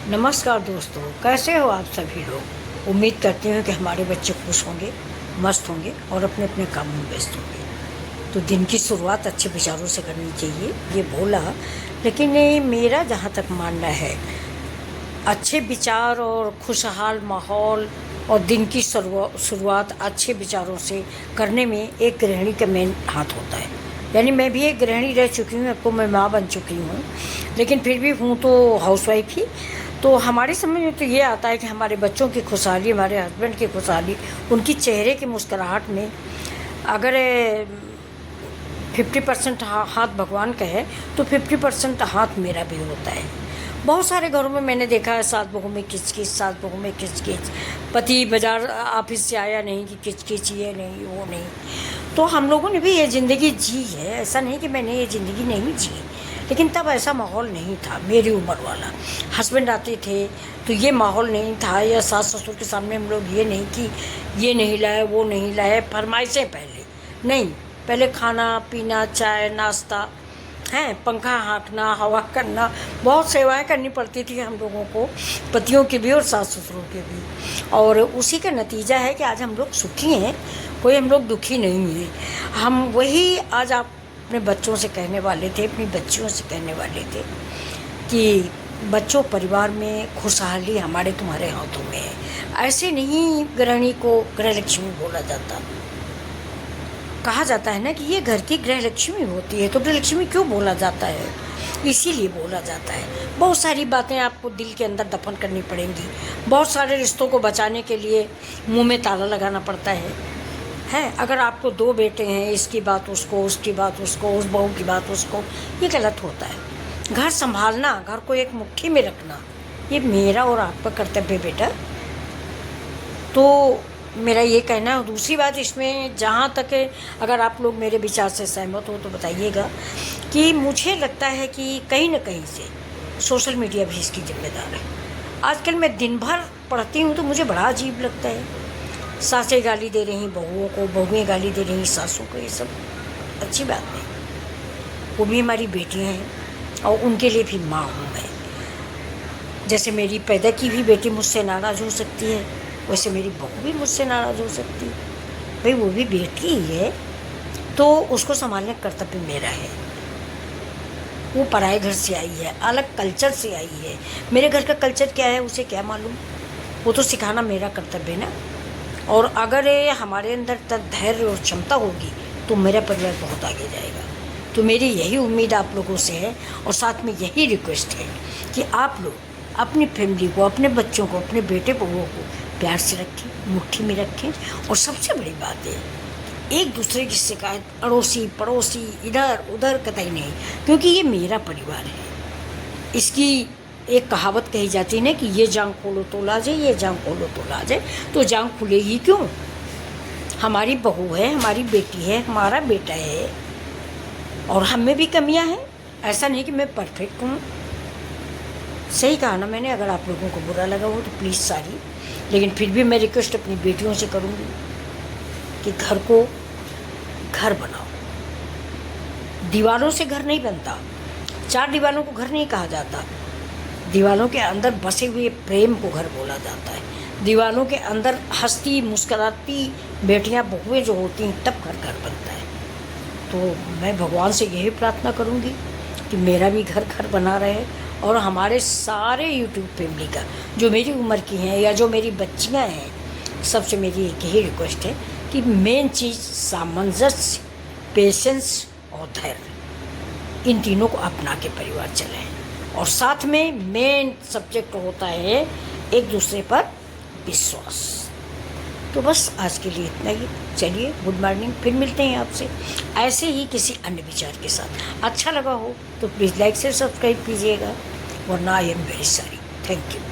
नमस्कार दोस्तों, कैसे हो आप सभी लोग। उम्मीद करते हैं कि हमारे बच्चे खुश होंगे, मस्त होंगे और अपने अपने काम में व्यस्त होंगे। तो दिन की शुरुआत अच्छे विचारों से करनी चाहिए, ये बोला। लेकिन ये मेरा जहाँ तक मानना है, अच्छे विचार और खुशहाल माहौल और दिन की शुरुआत अच्छे विचारों से करने में एक गृहिणी का मेन हाथ होता है। यानी मैं भी एक गृहिणी रह चुकी हूँ, अब तो मैं माँ बन चुकी हूँ, लेकिन फिर भी हूँ तो हाउसवाइफ ही। तो हमारी समझ में तो ये आता है कि हमारे बच्चों की खुशहाली, हमारे हस्बैंड की खुशहाली, उनकी चेहरे की मुस्कुराहट में अगर 50% हाथ भगवान का है तो 50% हाथ मेरा भी होता है। बहुत सारे घरों में मैंने देखा है सास बहू में किचकिच, सास बहू में किचकिच, पति बाजार ऑफिस से आया नहीं कि किचकिच, ये नहीं वो नहीं। तो हम लोगों ने भी ये ज़िंदगी जी है, ऐसा नहीं कि मैंने ये ज़िंदगी नहीं जी, लेकिन तब ऐसा माहौल नहीं था मेरी उम्र वाला। हस्बैंड आते थे तो ये माहौल नहीं था, या सास ससुर के सामने हम लोग ये नहीं कि ये नहीं लाए वो नहीं लाए, फरमाइशें पहले नहीं, पहले खाना पीना, चाय नाश्ता हैं, पंखा हाँकना, हवा करना, बहुत सेवाएं करनी पड़ती थी हम लोगों को, पतियों की भी और सास ससुरों के भी। और उसी का नतीजा है कि आज हम लोग सुखी हैं, कोई हम लोग दुखी नहीं हैं। हम वही आज आप अपने बच्चों से कहने वाले थे, अपनी बच्चियों से कहने वाले थे कि बच्चों, परिवार में खुशहाली हमारे तुम्हारे हाथों में है। ऐसे नहीं गृहिणी को गृहलक्ष्मी बोला जाता। कहा जाता है ना कि ये घर की गृहलक्ष्मी होती है, तो गृहलक्ष्मी क्यों बोला जाता है? इसीलिए बोला जाता है। बहुत सारी बातें आपको दिल के अंदर दफन करनी पड़ेंगी, बहुत सारे रिश्तों को बचाने के लिए मुंह में ताला लगाना पड़ता है। अगर आपको 2 बेटे हैं, इसकी बात उसको, उसकी बात उसको, उस बहू की बात उसको, ये गलत होता है। घर संभालना, घर को एक मुट्ठी में रखना, ये मेरा और आपका कर्तव्य बेटा। तो मेरा ये कहना है। दूसरी बात इसमें, जहाँ तक है, अगर आप लोग मेरे विचार से सहमत हो तो बताइएगा कि मुझे लगता है कि कहीं ना कहीं से सोशल मीडिया भी इसकी जिम्मेदार है। आजकल मैं दिन भर पढ़ती हूँ तो मुझे बड़ा अजीब लगता है। सासें गाली दे रही बहुओं को, बहुएँ गाली दे रही सासों को, ये सब अच्छी बात नहीं। वो भी हमारी बेटियाँ हैं और उनके लिए भी माँ हूँ मैं। जैसे मेरी पैदा की भी बेटी मुझसे नाराज़ हो सकती है, वैसे मेरी बहू भी मुझसे नाराज़ हो सकती है। भाई वो भी बेटी ही है, तो उसको संभालने का कर्तव्य मेरा है। वो पराए घर से आई है, अलग कल्चर से आई है। मेरे घर का कल्चर क्या है उसे क्या मालूम, वो तो सिखाना मेरा कर्तव्य है ना। और अगर हमारे अंदर तक धैर्य और क्षमता होगी तो मेरा परिवार बहुत आगे जाएगा। तो मेरी यही उम्मीद आप लोगों से है, और साथ में यही रिक्वेस्ट है कि आप लोग अपनी फैमिली को, अपने बच्चों को, अपने बेटे बहुओं को प्यार से रखें, मुट्ठी में रखें। और सबसे बड़ी बात है, एक दूसरे की शिकायत अड़ोसी पड़ोसी इधर उधर कतई नहीं, क्योंकि ये मेरा परिवार है। इसकी एक कहावत कही जाती है ना कि ये जांग खोलो तो ला जाए, ये जांग खोलो तो ला जाए, तो जांग खुलेगी क्यों? हमारी बहू है, हमारी बेटी है, हमारा बेटा है, और हम में भी कमियां हैं। ऐसा नहीं कि मैं परफेक्ट हूँ। सही कहा ना मैंने। अगर आप लोगों को बुरा लगा हो तो प्लीज़ सॉरी, लेकिन फिर भी मैं रिक्वेस्ट अपनी बेटियों से करूँगी कि घर को घर बनाओ। दीवारों से घर नहीं बनता, 4 दीवारों को घर नहीं कहा जाता। दीवारों के अंदर बसे हुए प्रेम को घर बोला जाता है। दीवारों के अंदर हंसती मुस्कुराती बेटियां बहुएं जो होती हैं, तब घर घर बनता है। तो मैं भगवान से यही प्रार्थना करूंगी कि मेरा भी घर घर बना रहे, और हमारे सारे यूट्यूब फैमिली का, जो मेरी उम्र की हैं या जो मेरी बच्चियां हैं, सबसे मेरी एक ही रिक्वेस्ट है कि मेन चीज़ सामंजस्य, पेशेंस और धैर्य, इन तीनों को अपना के परिवार चलाएं। और साथ में मेन सब्जेक्ट होता है एक दूसरे पर विश्वास। तो बस आज के लिए इतना ही। चलिए, गुड मॉर्निंग, फिर मिलते हैं आपसे ऐसे ही किसी अन्य विचार के साथ। अच्छा लगा हो तो प्लीज़ लाइक से सब्सक्राइब कीजिएगा, वरना I am very sorry. Thank you.